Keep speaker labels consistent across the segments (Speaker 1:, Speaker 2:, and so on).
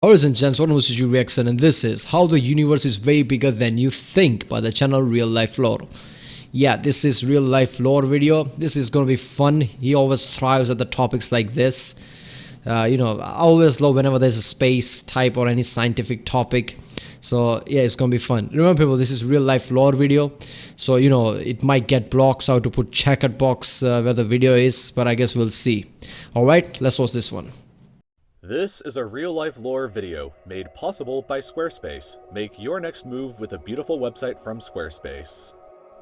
Speaker 1: Ladies and gents, welcome to Reaction, and this is How the Universe is Way Bigger Than You Think by the channel RealLifeLore. Yeah, this is RealLifeLore video. This is gonna be fun. He always thrives at the topics like this. I always love whenever there's a space type or any scientific topic. So yeah, it's gonna be fun. Remember people, this is RealLifeLore video. So it might get blocked, so I have to put checkered box where the video is, but I guess we'll see. Alright, let's watch this one.
Speaker 2: This is a real-life lore video made possible by Squarespace. Make your next move with a beautiful website from Squarespace.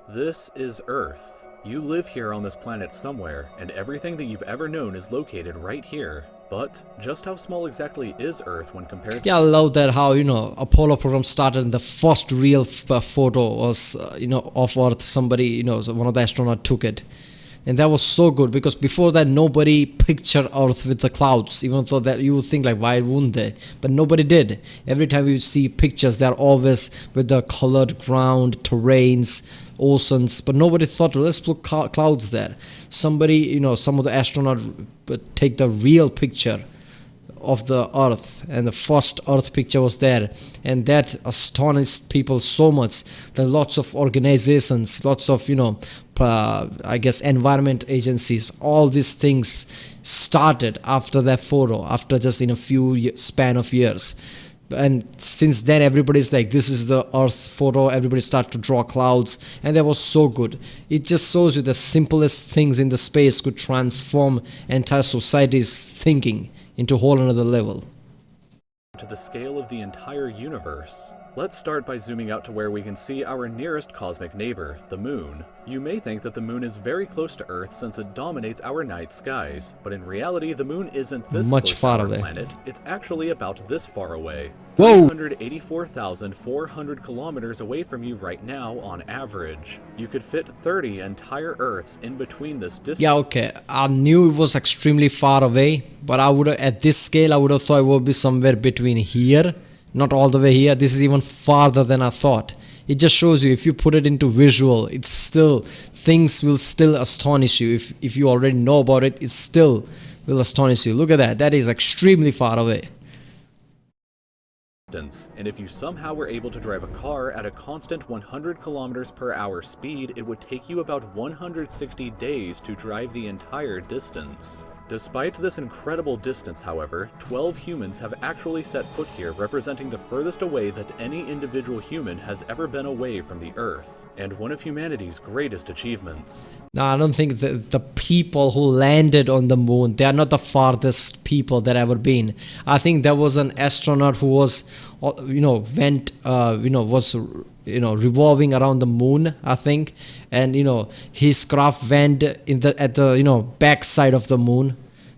Speaker 2: This is Earth. You live here on this planet somewhere, and everything that you've ever known is located right here. But just how small exactly is Earth when compared to...
Speaker 1: Yeah, I love that how, Apollo program started and the first real photo was, of Earth. Somebody, one of the astronauts took it. And that was so good because before that nobody pictured Earth with the clouds, even though that you would think like why wouldn't they, but nobody did. Every time you see pictures they're always with the colored ground, terrains, oceans, but nobody thought let's put clouds there. Somebody, some of the astronauts take the real picture of the Earth, and the first Earth picture was there, and that astonished people so much that lots of organizations, lots of I guess environment agencies, all these things started after that photo, after just in a few span of years. And since then everybody's like, this is the Earth photo, everybody started to draw clouds, and that was so good. It just shows you the simplest things in the space could transform entire society's thinking into a whole another level.
Speaker 2: To the scale of the entire universe. Let's start by zooming out to where we can see our nearest cosmic neighbor, the Moon. You may think that the Moon is very close to Earth since it dominates our night skies, but in reality the Moon isn't this
Speaker 1: much
Speaker 2: close
Speaker 1: far
Speaker 2: to our
Speaker 1: away.
Speaker 2: planet. It's actually about this far away.
Speaker 1: Whoa!
Speaker 2: 384,400 kilometers away from you right now on average. You could fit 30 entire Earths in between this distance.
Speaker 1: Yeah, okay. I knew it was extremely far away, but I would at this scale I would have thought it would be somewhere between here. Not all the way here. This is even farther than I thought. It just shows you if you put it into visual, it's still, things will still astonish you. If you already know about it, it still will astonish you. Look at that. That is extremely far away.
Speaker 2: And if you somehow were able to drive a car at a constant 100 kilometers per hour speed, it would take you about 160 days to drive the entire distance. Despite this incredible distance, however, 12 humans have actually set foot here, representing the furthest away that any individual human has ever been away from the Earth, and one of humanity's greatest achievements.
Speaker 1: No, I don't think the people who landed on the moon, they are not the farthest people that ever been. I think there was an astronaut who was, revolving around the moon, I think, and his craft went at the back side of the moon,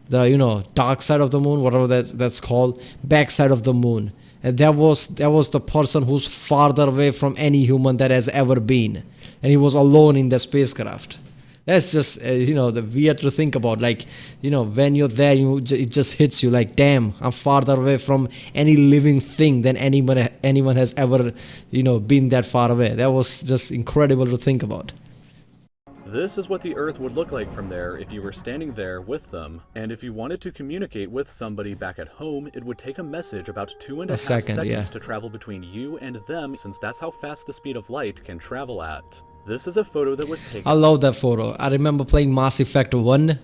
Speaker 1: the dark side of the moon, whatever that's called, back side of the moon, and that was the person who's farther away from any human that has ever been, and he was alone in the spacecraft. That's just the weird to think about. Like when you're there, it just hits you like, damn, I'm farther away from any living thing than anyone has ever been that far away. That was just incredible to think about.
Speaker 2: This is what the Earth would look like from there if you were standing there with them. And if you wanted to communicate with somebody back at home, it would take a message about 2.5 seconds to travel between you and them, since that's how fast the speed of light can travel at. This is a photo that was taken.
Speaker 1: I love that photo. I remember playing Mass Effect 1.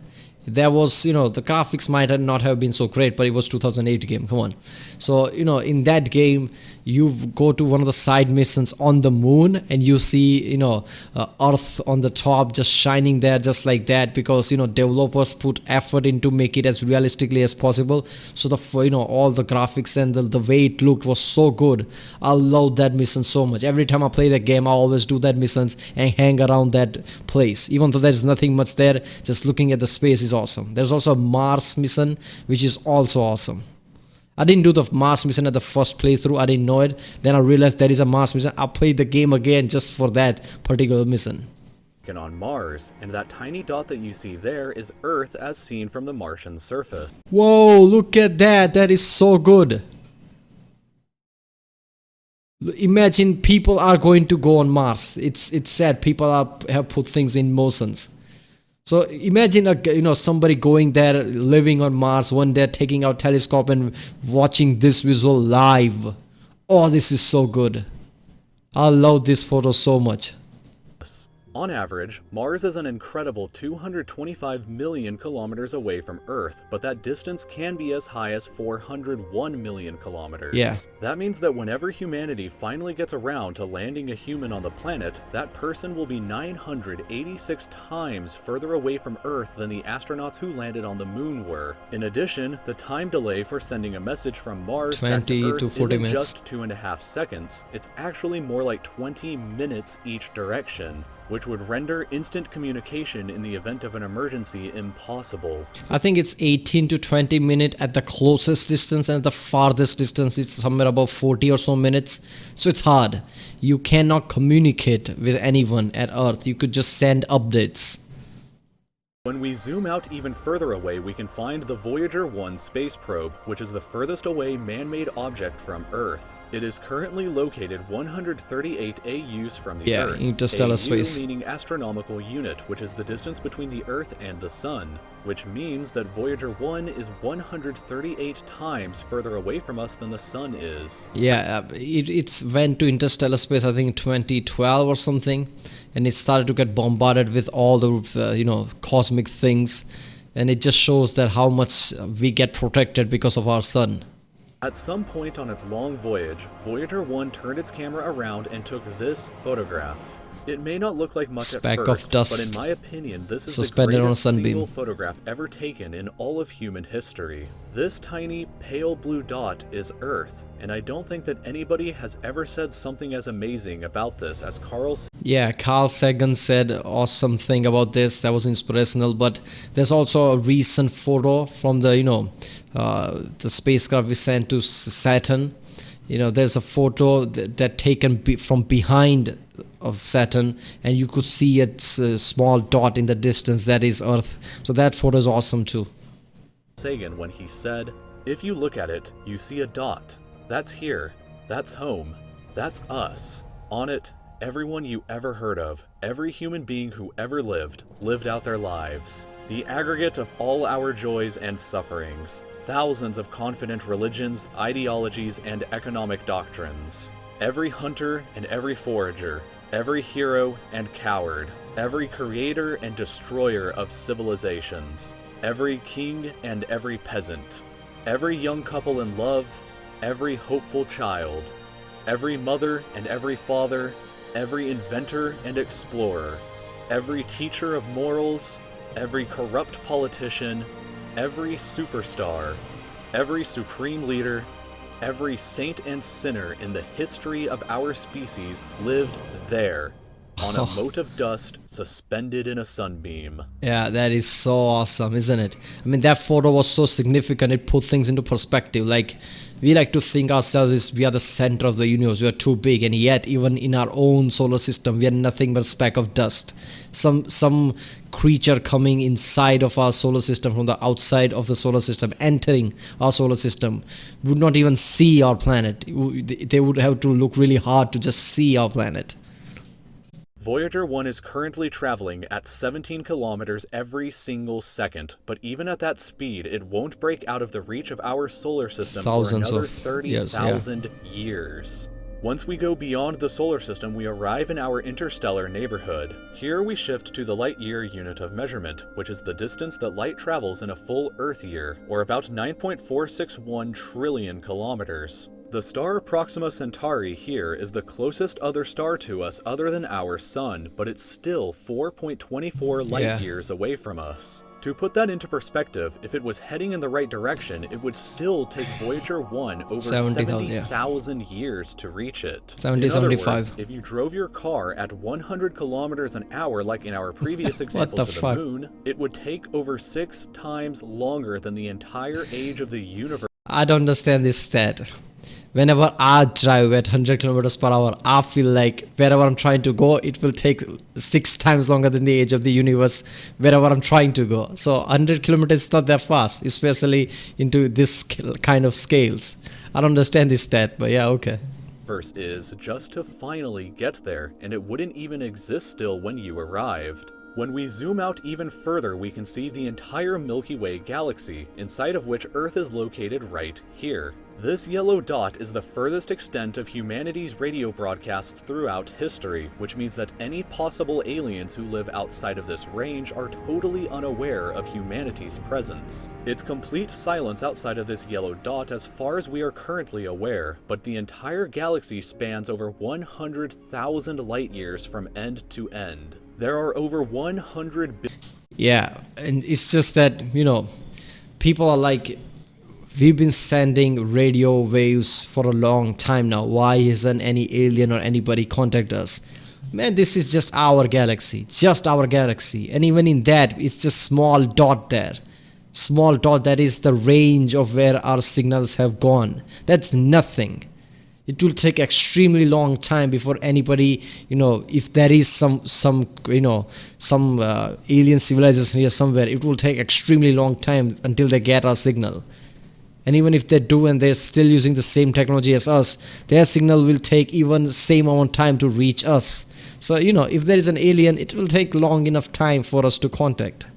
Speaker 1: There was, the graphics might not have been so great, but it was 2008 game, come on. So, in that game, you go to one of the side missions on the moon and you see, Earth on the top just shining there just like that, because, developers put effort into make it as realistically as possible. So all the graphics and the way it looked was so good. I love that mission so much. Every time I play that game, I always do that missions and hang around that place. Even though there's nothing much there, just looking at the space is awesome. There's also a Mars mission, which is also awesome. I didn't do the Mars mission at the first playthrough. I didn't know it. Then I realized there is a Mars mission. I played the game again just for that particular mission.
Speaker 2: On Mars, and that tiny dot that you see there is Earth as seen from the Martian surface.
Speaker 1: Whoa, look at that. That is so good. Imagine people are going to go on Mars. It's sad. People have put things in motions. So imagine somebody going there, living on Mars one day, taking out telescope and watching this visual live. Oh, this is so good. I love this photo so much.
Speaker 2: On average, Mars is an incredible 225 million kilometers away from Earth, but that distance can be as high as 401 million kilometers.
Speaker 1: Yeah.
Speaker 2: That means that whenever humanity finally gets around to landing a human on the planet, that person will be 986 times further away from Earth than the astronauts who landed on the moon were. In addition, the time delay for sending a message from Mars back to Earth
Speaker 1: to 40
Speaker 2: isn't
Speaker 1: minutes.
Speaker 2: just 2.5 seconds, it's actually more like 20 minutes each direction, which would render instant communication in the event of an emergency impossible.
Speaker 1: I think it's 18 to 20 minutes at the closest distance, and at the farthest distance it's somewhere about 40 or so minutes. So it's hard. You cannot communicate with anyone at Earth. You could just send updates.
Speaker 2: When we zoom out even further away, we can find the Voyager 1 space probe, which is the furthest away man-made object from Earth. It is currently located 138 AUs from the Earth.
Speaker 1: Interstellar space.
Speaker 2: AU meaning astronomical unit, which is the distance between the Earth and the Sun, which means that Voyager 1 is 138 times further away from us than the Sun is.
Speaker 1: Yeah, it's went to interstellar space, I think 2012 or something, and it started to get bombarded with all the cosmic things, and it just shows that how much we get protected because of our sun.
Speaker 2: At some point on its long voyage, Voyager 1 turned its camera around and took this photograph. It may not look like much
Speaker 1: Speck
Speaker 2: at
Speaker 1: of
Speaker 2: first,
Speaker 1: dust
Speaker 2: but in my opinion, this is the
Speaker 1: suspended on a
Speaker 2: greatest
Speaker 1: sunbeam.
Speaker 2: single photograph ever taken in all of human history. This tiny, pale blue dot is Earth, and I don't think that anybody has ever said something as amazing about this as Carl
Speaker 1: Sagan said awesome thing about this that was inspirational. But there's also a recent photo from the spacecraft we sent to Saturn. There's a photo that taken from behind of Saturn, and you could see a small dot in the distance. That is Earth. So that photo is awesome too.
Speaker 2: Sagan when he said, "If you look at it, you see a dot. That's here. That's home. That's us. On it, everyone you ever heard of, every human being who ever lived out their lives. The aggregate of all our joys and sufferings. Thousands of confident religions, ideologies, and economic doctrines. Every hunter and every forager. Every hero and coward. Every creator and destroyer of civilizations. Every king and every peasant. Every young couple in love. Every hopeful child. Every mother and every father. Every inventor and explorer. Every teacher of morals. Every corrupt politician. Every superstar. Every supreme leader. Every saint and sinner in the history of our species lived there, on a mote of dust suspended in a sunbeam."
Speaker 1: Yeah, that is so awesome, isn't it? I mean, that photo was so significant. It put things into perspective. Like, we like to think ourselves as we are the center of the universe. We are too big, and yet even in our own solar system, we are nothing but a speck of dust. Some creature coming inside of our solar system from the outside of the solar system, entering our solar system, would not even see our planet. They would have to look really hard to just see our planet.
Speaker 2: Voyager 1 is currently traveling at 17 kilometers every single second, but even at that speed, it won't break out of the reach of our solar system for another 30,000 years. Once we go beyond the solar system, we arrive in our interstellar neighborhood. Here we shift to the light-year unit of measurement, which is the distance that light travels in a full Earth year, or about 9.461 trillion kilometers. The star Proxima Centauri here is the closest other star to us other than our Sun, but it's still 4.24 light years away from us. To put that into perspective, if it was heading in the right direction, it would still take Voyager 1 over 70,000 years to reach it.
Speaker 1: 75.
Speaker 2: If you drove your car at 100 kilometers an hour like in our previous example to the moon, it would take over 6 times longer than the entire age of the universe.
Speaker 1: I don't understand this stat. Whenever I drive at 100 kilometers per hour, I feel like wherever I'm trying to go, it will take 6 times longer than the age of the universe wherever I'm trying to go. So 100 kilometers is not that fast, especially into this kind of scales. I don't understand this stat, but yeah, okay.
Speaker 2: Is just to finally get there, and it wouldn't even exist still when you arrived. When we zoom out even further, we can see the entire Milky Way Galaxy, inside of which Earth is located right here. This yellow dot is the furthest extent of humanity's radio broadcasts throughout history, which means that any possible aliens who live outside of this range are totally unaware of humanity's presence. It's complete silence outside of this yellow dot as far as we are currently aware, but the entire galaxy spans over 100,000 light years from end to end. There are over 100
Speaker 1: Yeah, and it's just that, people are like, we've been sending radio waves for a long time now. Why isn't any alien or anybody contact us? Man, this is just our galaxy. And even in that, it's just small dot there. Small dot, that is the range of where our signals have gone. That's nothing. It will take extremely long time before anybody, if there is some alien civilization here somewhere, it will take extremely long time until they get our signal. And even if they do and they're still using the same technology as us, their signal will take even the same amount of time to reach us. So, if there is an alien, it will take long enough time for us to contact.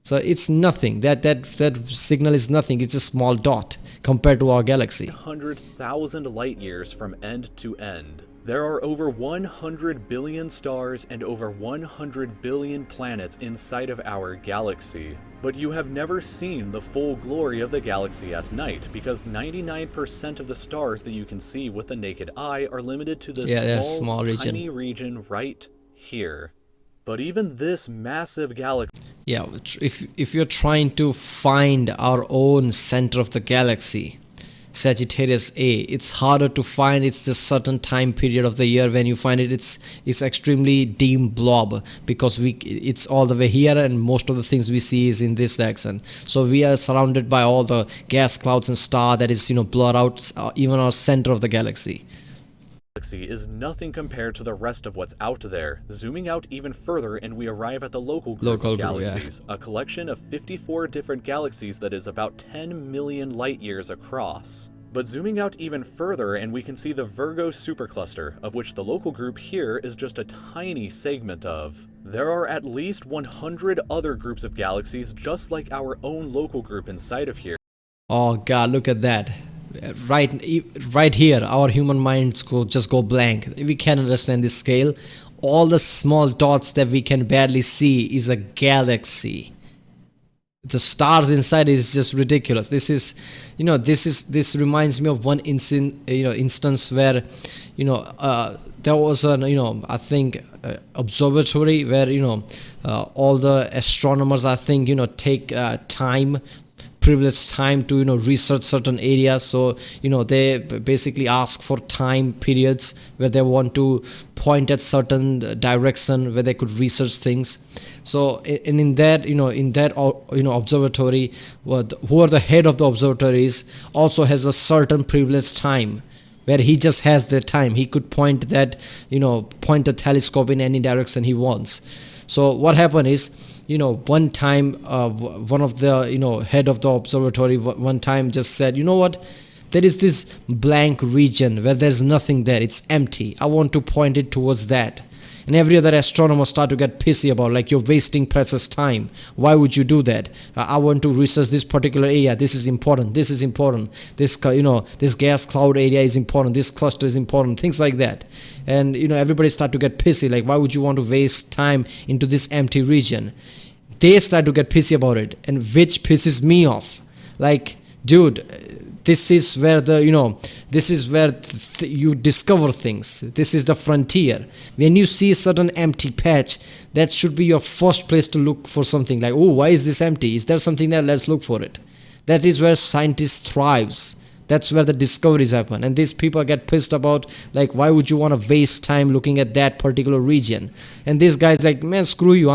Speaker 1: So it's nothing. That signal is nothing. It's a small dot compared to our galaxy.
Speaker 2: 100,000 light years from end to end. There are over 100 billion stars and over 100 billion planets inside of our galaxy. But you have never seen the full glory of the galaxy at night, because 99% of the stars that you can see with the naked eye are limited to this small tiny region right here. But even this massive galaxy...
Speaker 1: Yeah, if you're trying to find our own center of the galaxy, Sagittarius A, it's harder to find. It's just certain time period of the year when you find it. It's extremely dim blob, because it's all the way here, and most of the things we see is in this direction. So we are surrounded by all the gas clouds and star that is blur out even our center of the galaxy.
Speaker 2: Is nothing compared to the rest of what's out there. Zooming out even further and we arrive at the local group of galaxies, a collection of 54 different galaxies that is about 10 million light years across. But zooming out even further and we can see the Virgo supercluster, of which the local group here is just a tiny segment of. There are at least 100 other groups of galaxies just like our own local group inside of here.
Speaker 1: Oh god, look at that. Right here, our human minds just go blank. We can't understand this scale. All the small dots that we can barely see is a galaxy. The stars inside is just ridiculous. This reminds me of one instance where there was an I think observatory where all the astronomers I think take privileged time to research certain areas. So they basically ask for time periods where they want to point at certain direction where they could research things. So in that observatory, who are the head of the observatories also has a certain privileged time where he just has the time. He could point a telescope in any direction he wants. So what happened is, one time one of the head of the observatory one time just said, what, there is this blank region where there's nothing there, it's empty, I want to point it towards that. And every other astronomer start to get pissy about, like, you're wasting precious time, why would you do that? I want to research this particular area, this is important, this this gas cloud area is important, this cluster is important, things like that. And everybody start to get pissy, like, why would you want to waste time into this empty region? They start to get pissy about it, and which pisses me off. Like, dude, this is where you discover things. This is the frontier. When you see a certain empty patch, that should be your first place to look for something. Like, oh, why is this empty? Is there something there? Let's look for it. That is where scientists thrives. That's where the discoveries happen. And these people get pissed about, like, why would you want to waste time looking at that particular region? And this guy's like, man, screw you.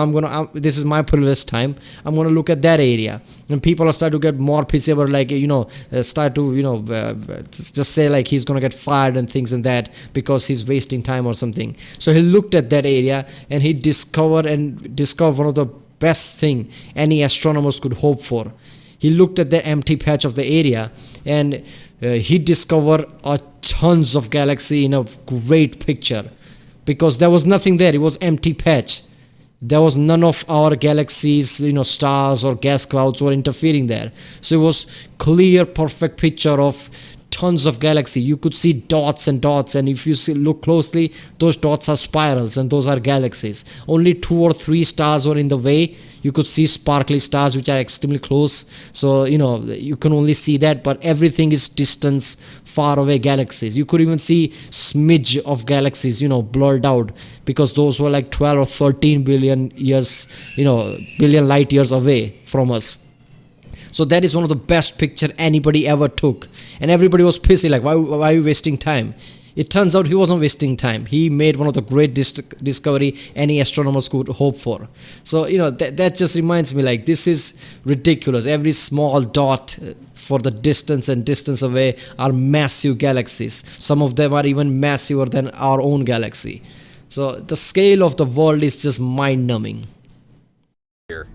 Speaker 1: This is my privileged time. I'm going to look at that area. And people are starting to get more pissy about, like, just say, like, he's going to get fired and things and that because he's wasting time or something. So he looked at that area and he discovered one of the best thing any astronomers could hope for. He looked at the empty patch of the area and he discovered tons of galaxy in a great picture, because there was nothing there. It was empty patch. There was none of our galaxies, stars or gas clouds were interfering there. So it was clear, perfect picture of tons of galaxy. You could see dots and dots, and if you look closely, those dots are spirals and those are galaxies. Only 2 or 3 stars were in the way. You could see sparkly stars which are extremely close, so you can only see that, but everything is distance, far away galaxies. You could even see smidge of galaxies blurred out, because those were like 12 or 13 billion years, billion light years away from us. So that is one of the best picture anybody ever took, and everybody was pissy, like, why are you wasting time? It turns out he wasn't wasting time. He made one of the great discovery any astronomers could hope for. So that just reminds me, like, this is ridiculous. Every small dot for the distance and distance away are massive galaxies. Some of them are even massiver than our own galaxy. So the scale of the world is just mind-numbing.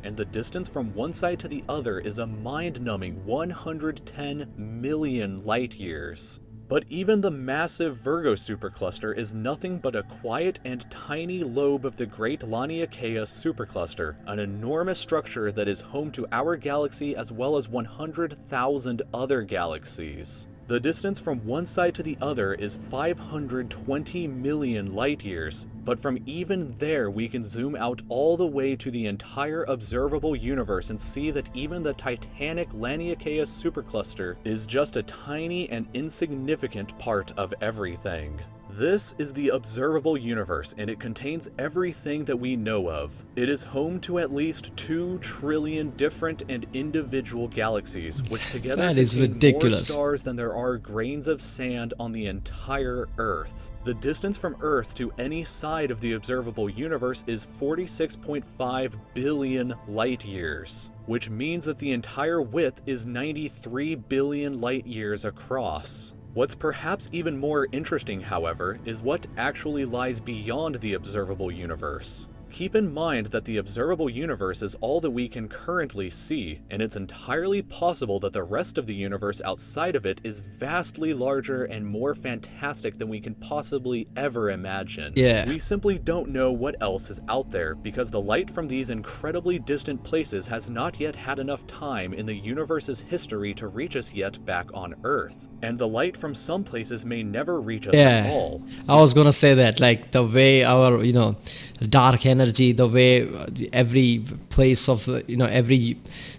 Speaker 2: And the distance from one side to the other is a mind-numbing 110 million light years. But even the massive Virgo supercluster is nothing but a quiet and tiny lobe of the Great Laniakea supercluster, an enormous structure that is home to our galaxy as well as 100,000 other galaxies. The distance from one side to the other is 520 million light years, but from even there we can zoom out all the way to the entire observable universe and see that even the titanic Laniakea supercluster is just a tiny and insignificant part of everything. This is the observable universe, and it contains everything that we know of. It is home to at least 2 trillion different and individual galaxies, which together
Speaker 1: that is
Speaker 2: contain
Speaker 1: ridiculous.
Speaker 2: more stars than there are grains of sand on the entire Earth. The distance from Earth to any side of the observable universe is 46.5 billion light years, which means that the entire width is 93 billion light years across. What's perhaps even more interesting, however, is what actually lies beyond the observable universe. Keep in mind that the observable universe is all that we can currently see, and it's entirely possible that the rest of the universe outside of it is vastly larger and more fantastic than we can possibly ever imagine.
Speaker 1: Yeah.
Speaker 2: We simply don't know what else is out there, because the light from these incredibly distant places has not yet had enough time in the universe's history to reach us yet back on Earth. And the light from some places may never reach us at all.
Speaker 1: I was gonna say that, like, the way our dark energy, the way every place of every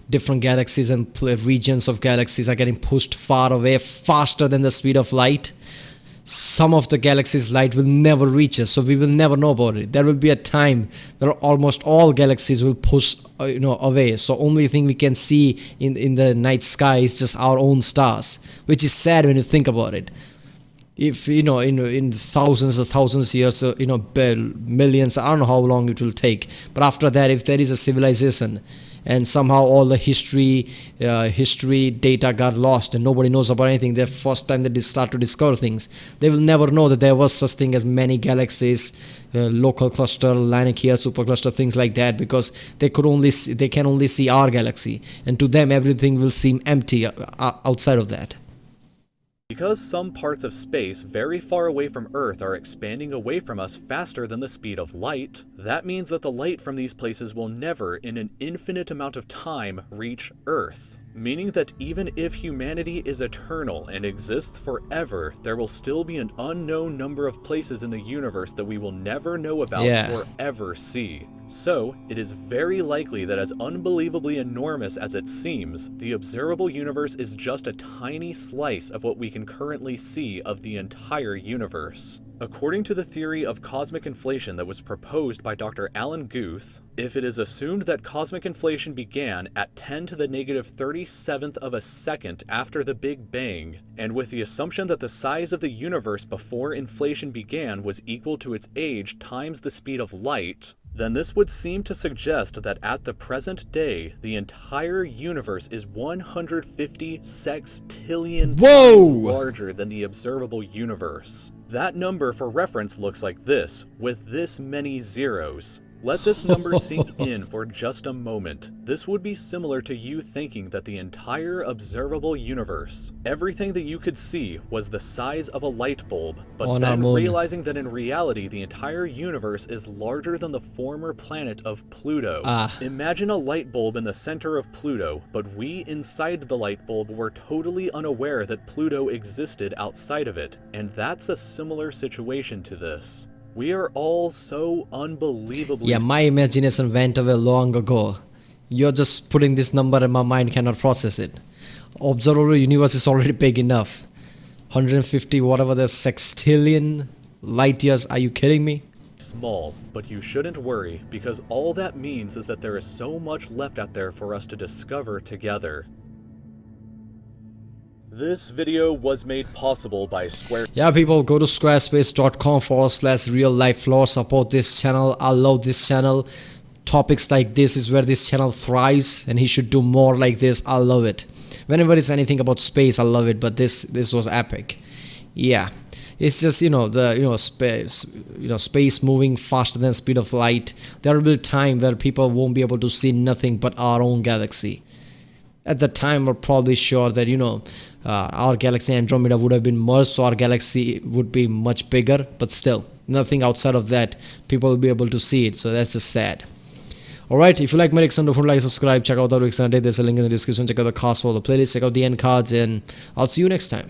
Speaker 1: different galaxies and regions of galaxies are getting pushed far away faster than the speed of light. Some of the galaxies' light will never reach us, so we will never know about it. There will be a time where almost all galaxies will push away, so only thing we can see in the night sky is just our own stars, which is sad when you think about it. If in thousands of years, millions, I don't know how long it will take, but after that, if there is a civilization and somehow all the history data got lost and nobody knows about anything, the first time they start to discover things, they will never know that there was such thing as many galaxies, local cluster, Laniakea supercluster, things like that, because they can only see our galaxy, and to them everything will seem empty outside of that.
Speaker 2: Because some parts of space very far away from Earth are expanding away from us faster than the speed of light, that means that the light from these places will never, in an infinite amount of time, reach Earth. Meaning that even if humanity is eternal and exists forever, there will still be an unknown number of places in the universe that we will never know about or ever see. So, it is very likely that as unbelievably enormous as it seems, the observable universe is just a tiny slice of what we can currently see of the entire universe. According to the theory of cosmic inflation that was proposed by Dr. Alan Guth, if it is assumed that cosmic inflation began at 10 to the negative 37th of a second after the Big Bang, and with the assumption that the size of the universe before inflation began was equal to its age times the speed of light, then this would seem to suggest that at the present day, the entire universe is 150 sextillion times larger than the observable universe. That number for reference looks like this, with this many zeros. Let this number sink in for just a moment. This would be similar to you thinking that the entire observable universe, everything that you could see, was the size of a light bulb, but
Speaker 1: On our
Speaker 2: then
Speaker 1: moon.
Speaker 2: realizing that in reality the entire universe is larger than the former planet of Pluto. Imagine a light bulb in the center of Pluto, but we inside the light bulb were totally unaware that Pluto existed outside of it, and that's a similar situation to this. We are all so unbelievably...
Speaker 1: Yeah, my imagination went away long ago. You're just putting this number and my mind cannot process it. Observable universe is already big enough. 150 whatever the sextillion light years. Are you kidding me?
Speaker 2: small, but you shouldn't worry, because all that means is that there is so much left out there for us to discover together. This video was made possible by
Speaker 1: Yeah, people, go to squarespace.com/RealLifeLore. Support this channel. I love this channel. Topics like this is where this channel thrives, and he should do more like this. I love it. Whenever it's anything about space, I love it, but this was epic. Yeah, it's just, space moving faster than speed of light. There will be a time where people won't be able to see nothing but our own galaxy. At the time, we're probably sure that our galaxy Andromeda would have been merged, so our galaxy would be much bigger, but still nothing outside of that people will be able to see it. So that's just sad. Alright, if you like my reaction, don't forget to subscribe. Check out the reaction. There's a link in the description. Check out the cast for the playlist, check out the end cards, and I'll see you next time.